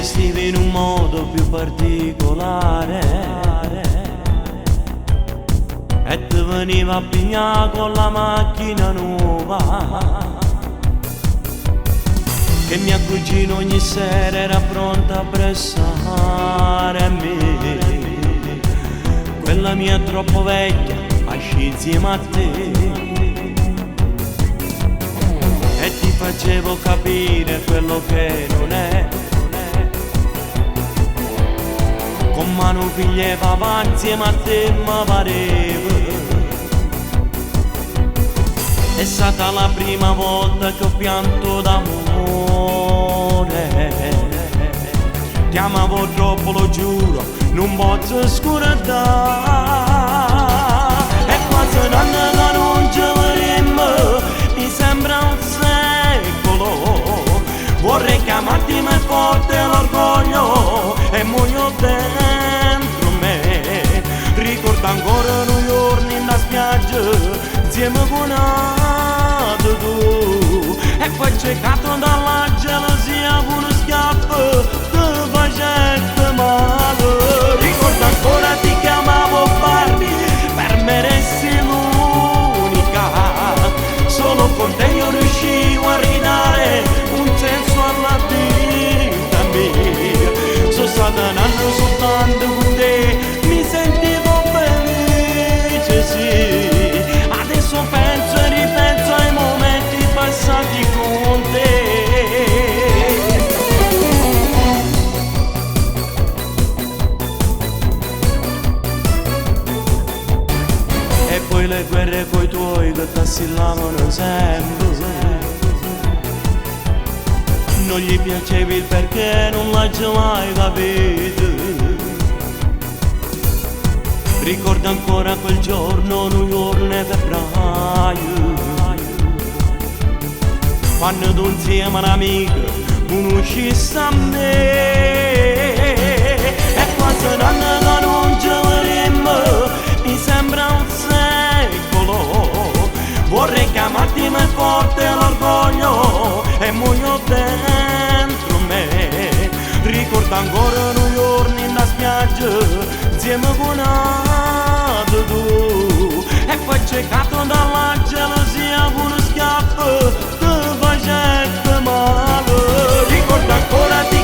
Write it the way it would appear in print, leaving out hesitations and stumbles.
vestivi in un modo più particolare e ti veniva a pigliare con la macchina nuova, che mia cugina ogni sera era pronta a pressare me. Quella mia è troppo vecchia, ma sci insieme a te, e ti facevo capire quello che non è. Con mano figlia e papà insieme a te mi pareva. È stata la prima volta che ho pianto d'amore. Ti amavo troppo, lo giuro, non posso scordare. È quasi un anno che non ci vedremo, mi sembra un secolo. Vorrei chiamarti ma è forte l'orgoglio e muoio dentro me. Ricordo ancora noi giorni in la spiaggia insieme con tu, e poi cercato dalla gelosia con uno schiaffo ti facette male. Ricordo ancora ti chiamavo Barbie, per me resti l'unica, solo con te io riuscivo a ridare un senso alla vita mia. Sono stato un anno soltanto con te, mi sentivo felice, sì. Adesso penso e ripenso ai momenti passati con te. E poi le guerre coi tuoi che t'assillavano sempre. Non gli piacevi il perché, non l'hai mai capito. Ricordo ancora quel giorno, New York nel febbraio, quando tu insieme a un'amica conoscissi a me. E quasi un anno che non ci vedremo, mi sembra un secolo. Vorrei chiamarti ma è forte l'orgoglio e muoio dentro me. Ricordo ancora noi giorni in la spiaggia insieme con tu, e poi cercato dalla gelosia con uno schiaffo ti facette male. Ricordo ancora ti